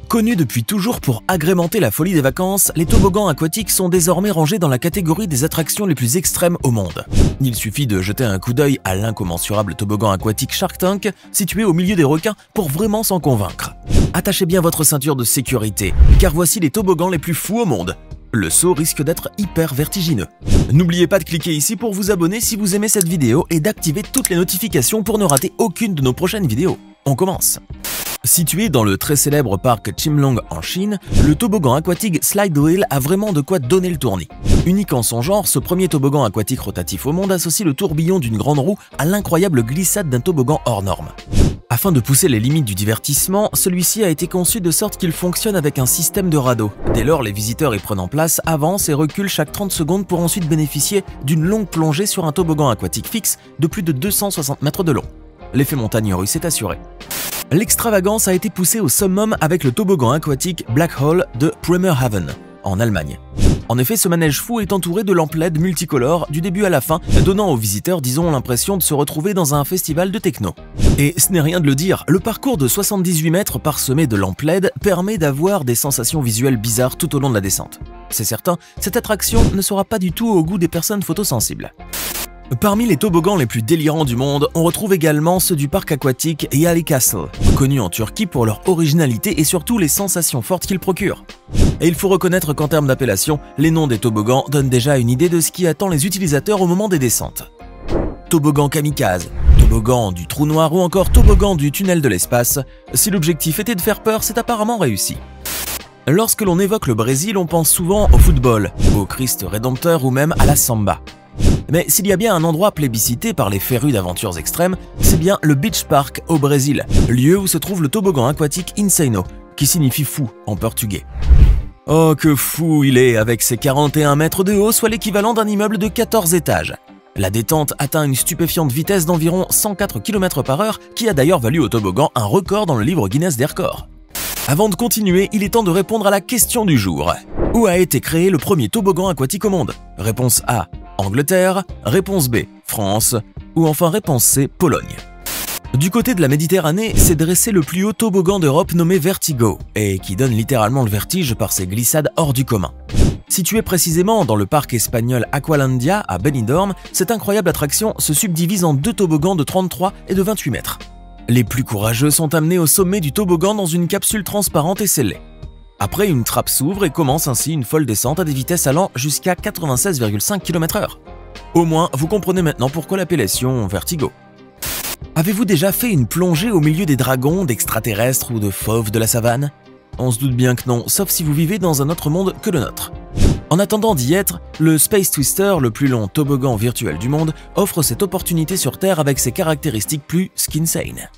Connus depuis toujours pour agrémenter la folie des vacances, les toboggans aquatiques sont désormais rangés dans la catégorie des attractions les plus extrêmes au monde. Il suffit de jeter un coup d'œil à l'incommensurable toboggan aquatique Shark Tank, situé au milieu des requins, pour vraiment s'en convaincre. Attachez bien votre ceinture de sécurité, car voici les toboggans les plus fous au monde. Le saut risque d'être hyper vertigineux. N'oubliez pas de cliquer ici pour vous abonner si vous aimez cette vidéo et d'activer toutes les notifications pour ne rater aucune de nos prochaines vidéos. On commence. Situé dans le très célèbre parc Chimlong en Chine, le toboggan aquatique Slide Wheel a vraiment de quoi donner le tournis. Unique en son genre, ce premier toboggan aquatique rotatif au monde associe le tourbillon d'une grande roue à l'incroyable glissade d'un toboggan hors norme. Afin de pousser les limites du divertissement, celui-ci a été conçu de sorte qu'il fonctionne avec un système de radeau. Dès lors, les visiteurs y prenant place avancent et reculent chaque 30 secondes pour ensuite bénéficier d'une longue plongée sur un toboggan aquatique fixe de plus de 260 mètres de long. L'effet montagne russe est assuré. L'extravagance a été poussée au summum avec le toboggan aquatique Black Hole de Bremerhaven, en Allemagne. En effet, ce manège fou est entouré de lampes LED multicolores du début à la fin, donnant aux visiteurs, disons, l'impression de se retrouver dans un festival de techno. Et ce n'est rien de le dire, le parcours de 78 mètres parsemé de lampes LED permet d'avoir des sensations visuelles bizarres tout au long de la descente. C'est certain, cette attraction ne sera pas du tout au goût des personnes photosensibles. Parmi les toboggans les plus délirants du monde, on retrouve également ceux du parc aquatique Yali Castle, connu en Turquie pour leur originalité et surtout les sensations fortes qu'ils procurent. Et il faut reconnaître qu'en termes d'appellation, les noms des toboggans donnent déjà une idée de ce qui attend les utilisateurs au moment des descentes. Toboggan kamikaze, toboggan du trou noir ou encore toboggan du tunnel de l'espace, si l'objectif était de faire peur, c'est apparemment réussi. Lorsque l'on évoque le Brésil, on pense souvent au football, au Christ Rédempteur ou même à la samba. Mais s'il y a bien un endroit plébiscité par les férus d'aventures extrêmes, c'est bien le Beach Park au Brésil, lieu où se trouve le toboggan aquatique Insano, qui signifie fou en portugais. Oh que fou il est avec ses 41 mètres de haut, soit l'équivalent d'un immeuble de 14 étages. La détente atteint une stupéfiante vitesse d'environ 104 km/h, qui a d'ailleurs valu au toboggan un record dans le livre Guinness des records. Avant de continuer, il est temps de répondre à la question du jour. Où a été créé le premier toboggan aquatique au monde? Réponse A, Angleterre, réponse B, France, ou enfin réponse C, Pologne. Du côté de la Méditerranée, s'est dressé le plus haut toboggan d'Europe nommé Vertigo, et qui donne littéralement le vertige par ses glissades hors du commun. Situé précisément dans le parc espagnol Aqualandia à Benidorm, cette incroyable attraction se subdivise en deux toboggans de 33 et de 28 mètres. Les plus courageux sont amenés au sommet du toboggan dans une capsule transparente et scellée. Après, une trappe s'ouvre et commence ainsi une folle descente à des vitesses allant jusqu'à 96,5 km/h. Au moins, vous comprenez maintenant pourquoi l'appellation Vertigo. Avez-vous déjà fait une plongée au milieu des dragons, d'extraterrestres ou de fauves de la savane? On se doute bien que non, sauf si vous vivez dans un autre monde que le nôtre. En attendant d'y être, le Space Twister, le plus long toboggan virtuel du monde, offre cette opportunité sur Terre avec ses caractéristiques plus skin-sane.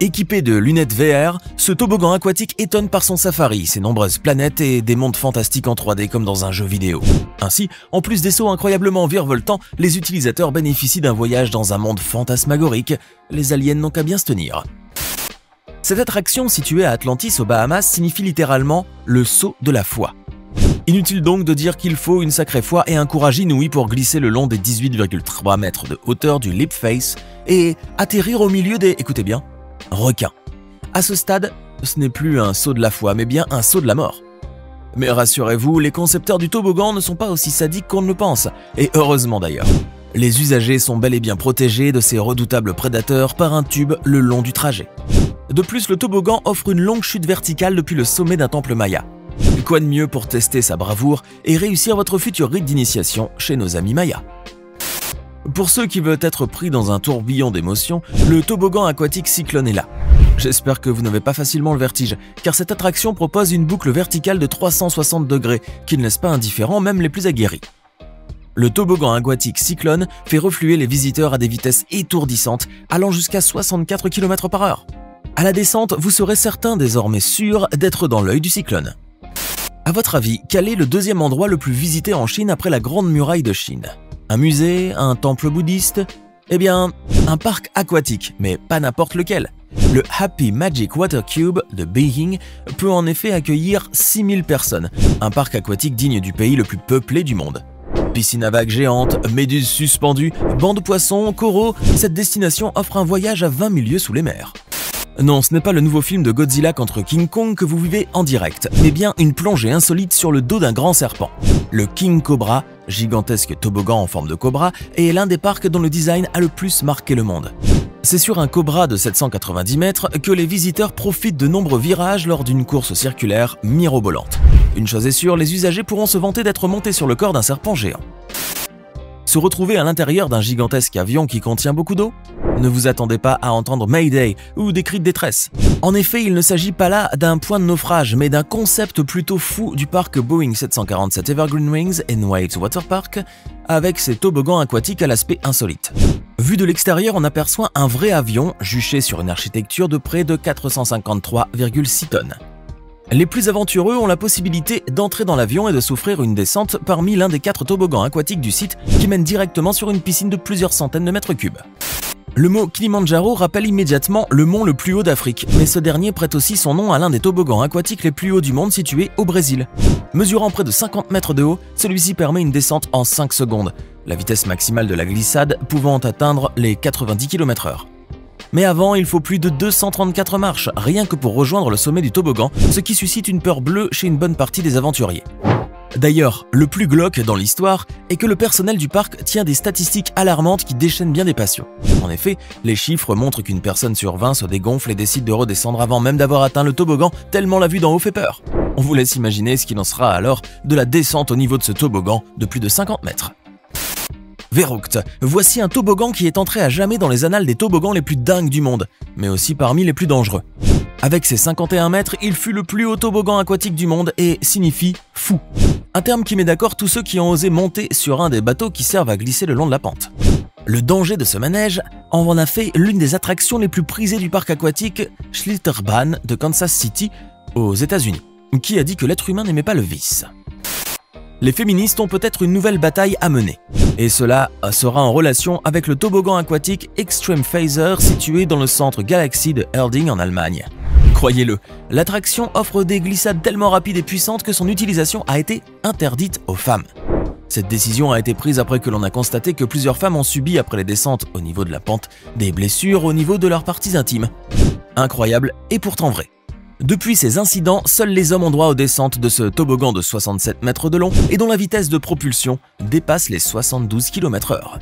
Équipé de lunettes VR, ce toboggan aquatique étonne par son safari, ses nombreuses planètes et des mondes fantastiques en 3D comme dans un jeu vidéo. Ainsi, en plus des sauts incroyablement virevoltants, les utilisateurs bénéficient d'un voyage dans un monde fantasmagorique. Les aliens n'ont qu'à bien se tenir. Cette attraction située à Atlantis aux Bahamas signifie littéralement « le saut de la foi ». Inutile donc de dire qu'il faut une sacrée foi et un courage inouï pour glisser le long des 18,3 mètres de hauteur du Leap Face et atterrir au milieu des, écoutez bien, requins. À ce stade, ce n'est plus un saut de la foi, mais bien un saut de la mort. Mais rassurez-vous, les concepteurs du toboggan ne sont pas aussi sadiques qu'on ne le pense, et heureusement d'ailleurs. Les usagers sont bel et bien protégés de ces redoutables prédateurs par un tube le long du trajet. De plus, le toboggan offre une longue chute verticale depuis le sommet d'un temple maya. Quoi de mieux pour tester sa bravoure et réussir votre futur rite d'initiation chez nos amis mayas. Pour ceux qui veulent être pris dans un tourbillon d'émotions, le toboggan aquatique Cyclone est là. J'espère que vous n'avez pas facilement le vertige, car cette attraction propose une boucle verticale de 360 degrés qui ne laisse pas indifférents même les plus aguerris. Le toboggan aquatique Cyclone fait refluer les visiteurs à des vitesses étourdissantes, allant jusqu'à 64 km/h. À la descente, vous serez certain désormais sûr d'être dans l'œil du cyclone. À votre avis, quel est le deuxième endroit le plus visité en Chine après la Grande Muraille de Chine? Un musée? Un temple bouddhiste? Eh bien, un parc aquatique, mais pas n'importe lequel. Le Happy Magic Water Cube de Beijing peut en effet accueillir 6000 personnes, un parc aquatique digne du pays le plus peuplé du monde. Piscine à vagues géantes, méduses suspendues, bancs de poissons, coraux, cette destination offre un voyage à 20 000 lieues sous les mers. Non, ce n'est pas le nouveau film de Godzilla contre King Kong que vous vivez en direct, mais bien une plongée insolite sur le dos d'un grand serpent. Le King Cobra, gigantesque toboggan en forme de cobra, est l'un des parcs dont le design a le plus marqué le monde. C'est sur un Cobra de 790 mètres que les visiteurs profitent de nombreux virages lors d'une course circulaire mirobolante. Une chose est sûre, les usagers pourront se vanter d'être montés sur le corps d'un serpent géant. Se retrouver à l'intérieur d'un gigantesque avion qui contient beaucoup d'eau? Ne vous attendez pas à entendre Mayday ou des cris de détresse. En effet, il ne s'agit pas là d'un point de naufrage, mais d'un concept plutôt fou du parc Boeing 747 Evergreen Wings and Waves Water Park, avec ses toboggans aquatiques à l'aspect insolite. Vu de l'extérieur, on aperçoit un vrai avion juché sur une architecture de près de 453,6 tonnes. Les plus aventureux ont la possibilité d'entrer dans l'avion et de s'offrir une descente parmi l'un des 4 toboggans aquatiques du site qui mène directement sur une piscine de plusieurs centaines de mètres cubes. Le mot Kilimandjaro rappelle immédiatement le mont le plus haut d'Afrique, mais ce dernier prête aussi son nom à l'un des toboggans aquatiques les plus hauts du monde situé au Brésil. Mesurant près de 50 mètres de haut, celui-ci permet une descente en 5 secondes, la vitesse maximale de la glissade pouvant atteindre les 90 km/h. Mais avant, il faut plus de 234 marches, rien que pour rejoindre le sommet du toboggan, ce qui suscite une peur bleue chez une bonne partie des aventuriers. D'ailleurs, le plus glauque dans l'histoire est que le personnel du parc tient des statistiques alarmantes qui déchaînent bien des passions. En effet, les chiffres montrent qu'une personne sur 20 se dégonfle et décide de redescendre avant même d'avoir atteint le toboggan, tellement la vue d'en haut fait peur. On vous laisse imaginer ce qu'il en sera alors de la descente au niveau de ce toboggan de plus de 50 mètres. Verrucht, voici un toboggan qui est entré à jamais dans les annales des toboggans les plus dingues du monde, mais aussi parmi les plus dangereux. Avec ses 51 mètres, il fut le plus haut toboggan aquatique du monde et signifie « fou ». Un terme qui met d'accord tous ceux qui ont osé monter sur un des bateaux qui servent à glisser le long de la pente. Le danger de ce manège en a fait l'une des attractions les plus prisées du parc aquatique Schlitterbahn de Kansas City, aux États-Unis. Qui a dit que l'être humain n'aimait pas le vice? Les féministes ont peut-être une nouvelle bataille à mener. Et cela sera en relation avec le toboggan aquatique Extreme Phaser situé dans le centre Galaxy de Erding en Allemagne. Croyez-le, l'attraction offre des glissades tellement rapides et puissantes que son utilisation a été interdite aux femmes. Cette décision a été prise après que l'on a constaté que plusieurs femmes ont subi après les descentes au niveau de la pente des blessures au niveau de leurs parties intimes. Incroyable et pourtant vrai. Depuis ces incidents, seuls les hommes ont droit aux descentes de ce toboggan de 67 mètres de long et dont la vitesse de propulsion dépasse les 72 km/h.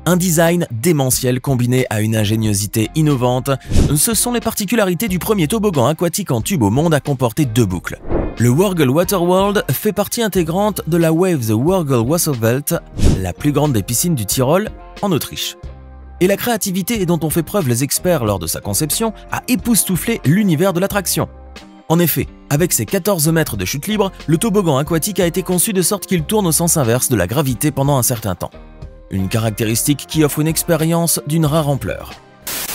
Un design démentiel combiné à une ingéniosité innovante, ce sont les particularités du premier toboggan aquatique en tube au monde à comporter 2 boucles. Le Wörgl Waterworld fait partie intégrante de la Wave the Wörgl Wasserwelt, la plus grande des piscines du Tyrol, en Autriche. Et la créativité dont ont fait preuve les experts lors de sa conception a époustouflé l'univers de l'attraction. En effet, avec ses 14 mètres de chute libre, le toboggan aquatique a été conçu de sorte qu'il tourne au sens inverse de la gravité pendant un certain temps. Une caractéristique qui offre une expérience d'une rare ampleur.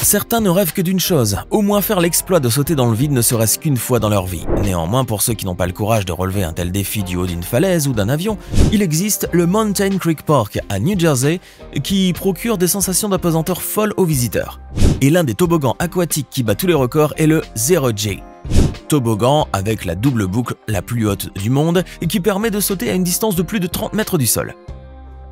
Certains ne rêvent que d'une chose, au moins faire l'exploit de sauter dans le vide ne serait-ce qu'une fois dans leur vie. Néanmoins, pour ceux qui n'ont pas le courage de relever un tel défi du haut d'une falaise ou d'un avion, il existe le Mountain Creek Park à New Jersey qui procure des sensations d'apesanteur folles aux visiteurs. Et l'un des toboggans aquatiques qui bat tous les records est le Zero J. Toboggan avec la double boucle la plus haute du monde et qui permet de sauter à une distance de plus de 30 mètres du sol.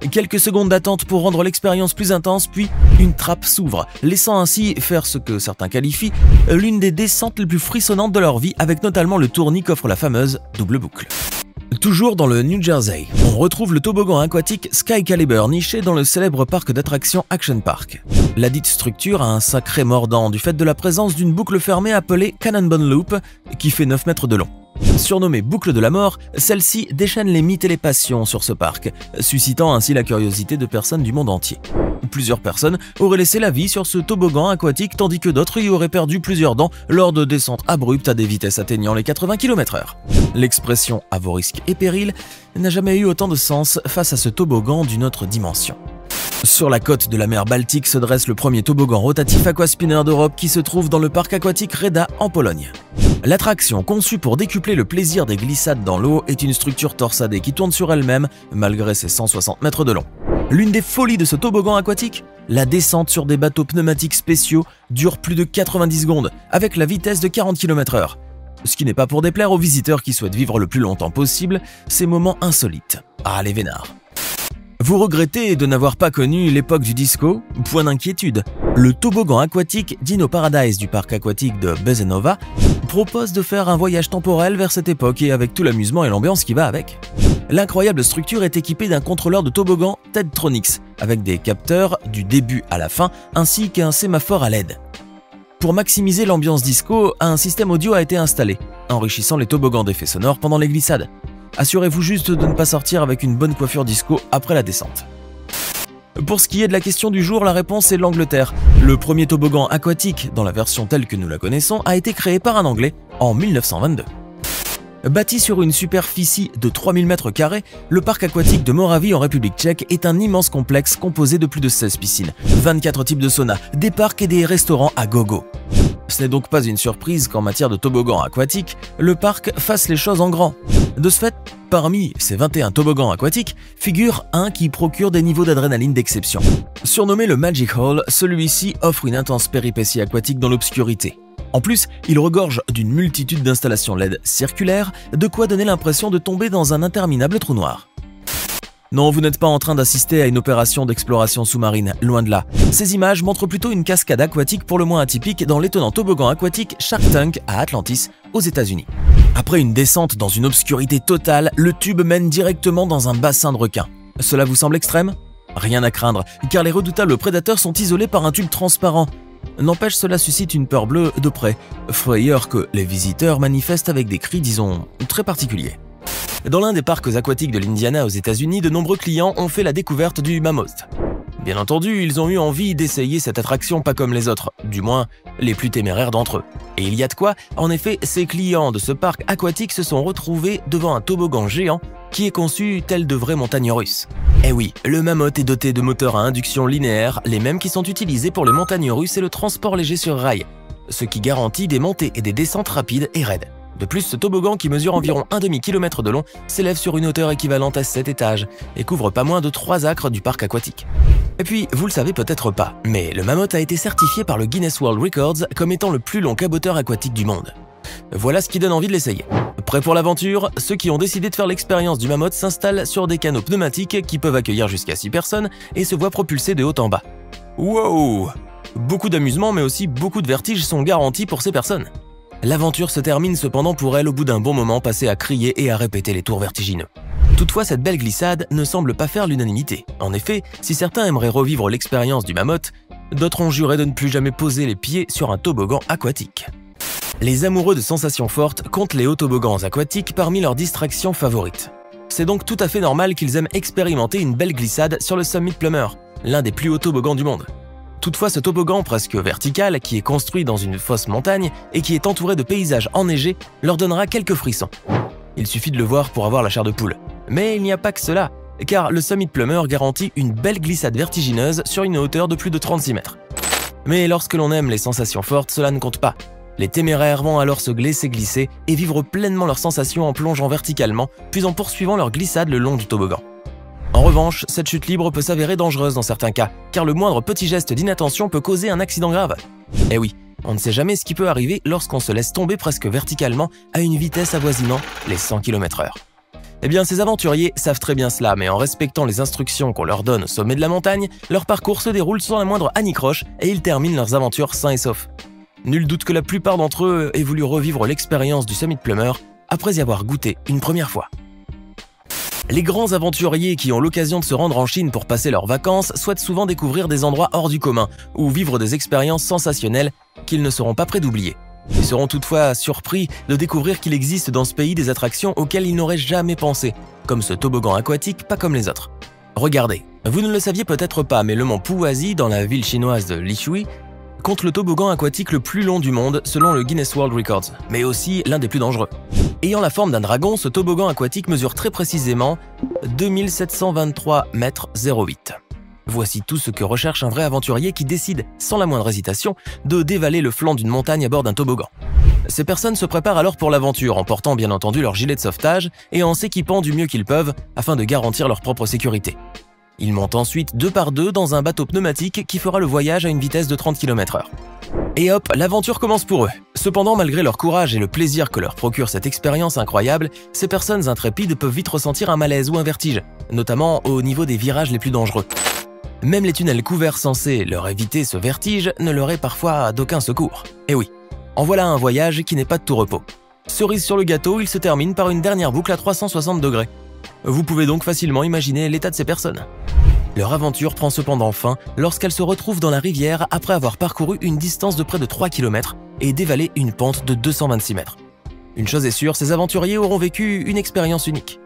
Quelques secondes d'attente pour rendre l'expérience plus intense, puis une trappe s'ouvre, laissant ainsi faire ce que certains qualifient l'une des descentes les plus frissonnantes de leur vie, avec notamment le tournis qu'offre la fameuse double boucle. Toujours dans le New Jersey, on retrouve le toboggan aquatique Sky Caliber niché dans le célèbre parc d'attractions Action Park. La dite structure a un sacré mordant du fait de la présence d'une boucle fermée appelée Cannonball Loop qui fait 9 mètres de long. Surnommée boucle de la mort, celle-ci déchaîne les mythes et les passions sur ce parc, suscitant ainsi la curiosité de personnes du monde entier. Plusieurs personnes auraient laissé la vie sur ce toboggan aquatique tandis que d'autres y auraient perdu plusieurs dents lors de descentes abruptes à des vitesses atteignant les 80 km/h. L'expression « à vos risques et périls » n'a jamais eu autant de sens face à ce toboggan d'une autre dimension. Sur la côte de la mer Baltique se dresse le premier toboggan rotatif aquaspinner d'Europe qui se trouve dans le parc aquatique Reda en Pologne. L'attraction, conçue pour décupler le plaisir des glissades dans l'eau, est une structure torsadée qui tourne sur elle-même malgré ses 160 mètres de long. L'une des folies de ce toboggan aquatique, la descente sur des bateaux pneumatiques spéciaux dure plus de 90 secondes avec la vitesse de 40 km/h. Ce qui n'est pas pour déplaire aux visiteurs qui souhaitent vivre le plus longtemps possible ces moments insolites. Ah les vénards. Vous regrettez de n'avoir pas connu l'époque du disco? Point d'inquiétude. Le toboggan aquatique Dino Paradise du parc aquatique de Bezenova propose de faire un voyage temporel vers cette époque et avec tout l'amusement et l'ambiance qui va avec. L'incroyable structure est équipée d'un contrôleur de toboggan Tedtronics avec des capteurs du début à la fin ainsi qu'un sémaphore à LED. Pour maximiser l'ambiance disco, un système audio a été installé, enrichissant les toboggans d'effets sonores pendant les glissades. Assurez-vous juste de ne pas sortir avec une bonne coiffure disco après la descente. Pour ce qui est de la question du jour, la réponse est l'Angleterre. Le premier toboggan aquatique, dans la version telle que nous la connaissons, a été créé par un Anglais en 1922. Bâti sur une superficie de 3000 m², le parc aquatique de Moravie en République tchèque est un immense complexe composé de plus de 16 piscines, 24 types de saunas, des parcs et des restaurants à gogo. Ce n'est donc pas une surprise qu'en matière de toboggan aquatique, le parc fasse les choses en grand. De ce fait, parmi ces 21 toboggans aquatiques, figure un qui procure des niveaux d'adrénaline d'exception. Surnommé le Magic Hall, celui-ci offre une intense péripétie aquatique dans l'obscurité. En plus, il regorge d'une multitude d'installations LED circulaires, de quoi donner l'impression de tomber dans un interminable trou noir. Non, vous n'êtes pas en train d'assister à une opération d'exploration sous-marine, loin de là. Ces images montrent plutôt une cascade aquatique pour le moins atypique dans l'étonnant toboggan aquatique Shark Tank à Atlantis, aux États-Unis. Après une descente dans une obscurité totale, le tube mène directement dans un bassin de requins. Cela vous semble extrême? Rien à craindre, car les redoutables prédateurs sont isolés par un tube transparent. N'empêche, cela suscite une peur bleue de près, frayeur que les visiteurs manifestent avec des cris, disons, très particuliers. Dans l'un des parcs aquatiques de l'Indiana aux États-Unis, de nombreux clients ont fait la découverte du mammouth. Bien entendu, ils ont eu envie d'essayer cette attraction pas comme les autres, du moins les plus téméraires d'entre eux. Et il y a de quoi, en effet, ces clients de ce parc aquatique se sont retrouvés devant un toboggan géant qui est conçu tel de vraies montagnes russes. Eh oui, le mammouth est doté de moteurs à induction linéaire, les mêmes qui sont utilisés pour les montagnes russes et le transport léger sur rail, ce qui garantit des montées et des descentes rapides et raides. De plus, ce toboggan qui mesure environ un demi-kilomètre de long s'élève sur une hauteur équivalente à 7 étages et couvre pas moins de 3 acres du parc aquatique. Et puis, vous le savez peut-être pas, mais le mammouth a été certifié par le Guinness World Records comme étant le plus long caboteur aquatique du monde. Voilà ce qui donne envie de l'essayer. Prêts pour l'aventure? Ceux qui ont décidé de faire l'expérience du mammouth s'installent sur des canots pneumatiques qui peuvent accueillir jusqu'à 6 personnes et se voient propulsés de haut en bas. Wow! Beaucoup d'amusement mais aussi beaucoup de vertige sont garantis pour ces personnes. L'aventure se termine cependant pour elle au bout d'un bon moment passé à crier et à répéter les tours vertigineux. Toutefois, cette belle glissade ne semble pas faire l'unanimité. En effet, si certains aimeraient revivre l'expérience du mammouth, d'autres ont juré de ne plus jamais poser les pieds sur un toboggan aquatique. Les amoureux de sensations fortes comptent les hauts toboggans aquatiques parmi leurs distractions favorites. C'est donc tout à fait normal qu'ils aiment expérimenter une belle glissade sur le Summit Plummer, l'un des plus hauts toboggans du monde. Toutefois, ce toboggan presque vertical, qui est construit dans une fausse montagne et qui est entouré de paysages enneigés, leur donnera quelques frissons. Il suffit de le voir pour avoir la chair de poule. Mais il n'y a pas que cela, car le Summit Plummer garantit une belle glissade vertigineuse sur une hauteur de plus de 36 mètres. Mais lorsque l'on aime les sensations fortes, cela ne compte pas. Les téméraires vont alors se glisser et vivre pleinement leurs sensations en plongeant verticalement, puis en poursuivant leur glissade le long du toboggan. En revanche, cette chute libre peut s'avérer dangereuse dans certains cas, car le moindre petit geste d'inattention peut causer un accident grave. Eh oui, on ne sait jamais ce qui peut arriver lorsqu'on se laisse tomber presque verticalement à une vitesse avoisinant les 100 km/h. Eh bien, ces aventuriers savent très bien cela, mais en respectant les instructions qu'on leur donne au sommet de la montagne, leur parcours se déroule sans la moindre anicroche et ils terminent leurs aventures sains et saufs. Nul doute que la plupart d'entre eux aient voulu revivre l'expérience du Summit Plummer après y avoir goûté une première fois. Les grands aventuriers qui ont l'occasion de se rendre en Chine pour passer leurs vacances souhaitent souvent découvrir des endroits hors du commun ou vivre des expériences sensationnelles qu'ils ne seront pas prêts d'oublier. Ils seront toutefois surpris de découvrir qu'il existe dans ce pays des attractions auxquelles ils n'auraient jamais pensé, comme ce toboggan aquatique pas comme les autres. Regardez, vous ne le saviez peut-être pas, mais le mont Puwasi, dans la ville chinoise de Lishui, compte le toboggan aquatique le plus long du monde selon le Guinness World Records, mais aussi l'un des plus dangereux. Ayant la forme d'un dragon, ce toboggan aquatique mesure très précisément 2723 mètres 08. Voici tout ce que recherche un vrai aventurier qui décide, sans la moindre hésitation, de dévaler le flanc d'une montagne à bord d'un toboggan. Ces personnes se préparent alors pour l'aventure en portant bien entendu leur gilet de sauvetage et en s'équipant du mieux qu'ils peuvent afin de garantir leur propre sécurité. Ils montent ensuite 2 par 2 dans un bateau pneumatique qui fera le voyage à une vitesse de 30 km/h. Et hop, l'aventure commence pour eux. Cependant, malgré leur courage et le plaisir que leur procure cette expérience incroyable, ces personnes intrépides peuvent vite ressentir un malaise ou un vertige, notamment au niveau des virages les plus dangereux. Même les tunnels couverts censés leur éviter ce vertige ne leur est parfois d'aucun secours. Et oui, en voilà un voyage qui n'est pas de tout repos. Cerise sur le gâteau, il se termine par une dernière boucle à 360 degrés. Vous pouvez donc facilement imaginer l'état de ces personnes. Leur aventure prend cependant fin lorsqu'elles se retrouvent dans la rivière après avoir parcouru une distance de près de 3 km et dévalé une pente de 226 mètres. Une chose est sûre, ces aventuriers auront vécu une expérience unique.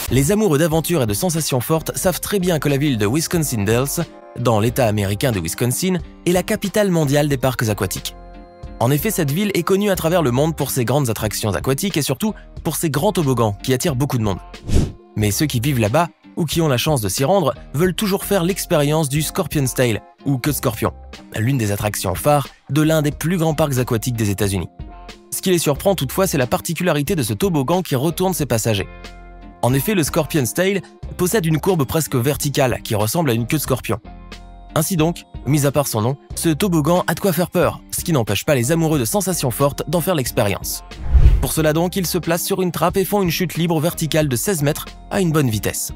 Les amoureux d'aventure et de sensations fortes savent très bien que la ville de Wisconsin Dells, dans l'état américain de Wisconsin, est la capitale mondiale des parcs aquatiques. En effet, cette ville est connue à travers le monde pour ses grandes attractions aquatiques et surtout pour ses grands toboggans qui attirent beaucoup de monde. Mais ceux qui vivent là-bas, ou qui ont la chance de s'y rendre, veulent toujours faire l'expérience du Scorpion's Tail, ou queue de scorpion, l'une des attractions phares de l'un des plus grands parcs aquatiques des États-Unis. Ce qui les surprend toutefois, c'est la particularité de ce toboggan qui retourne ses passagers. En effet, le Scorpion's Tail possède une courbe presque verticale qui ressemble à une queue de scorpion. Ainsi donc, mis à part son nom, ce toboggan a de quoi faire peur, ce qui n'empêche pas les amoureux de sensations fortes d'en faire l'expérience. Pour cela donc, ils se placent sur une trappe et font une chute libre verticale de 16 mètres à une bonne vitesse.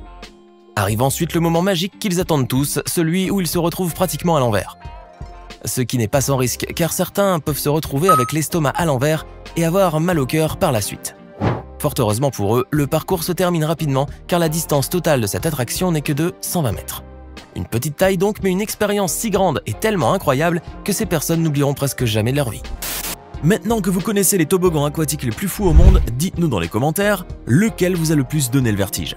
Arrive ensuite le moment magique qu'ils attendent tous, celui où ils se retrouvent pratiquement à l'envers. Ce qui n'est pas sans risque, car certains peuvent se retrouver avec l'estomac à l'envers et avoir mal au cœur par la suite. Fort heureusement pour eux, le parcours se termine rapidement car la distance totale de cette attraction n'est que de 120 mètres. Une petite taille donc, mais une expérience si grande et tellement incroyable que ces personnes n'oublieront presque jamais de leur vie. Maintenant que vous connaissez les toboggans aquatiques les plus fous au monde, dites-nous dans les commentaires lequel vous a le plus donné le vertige.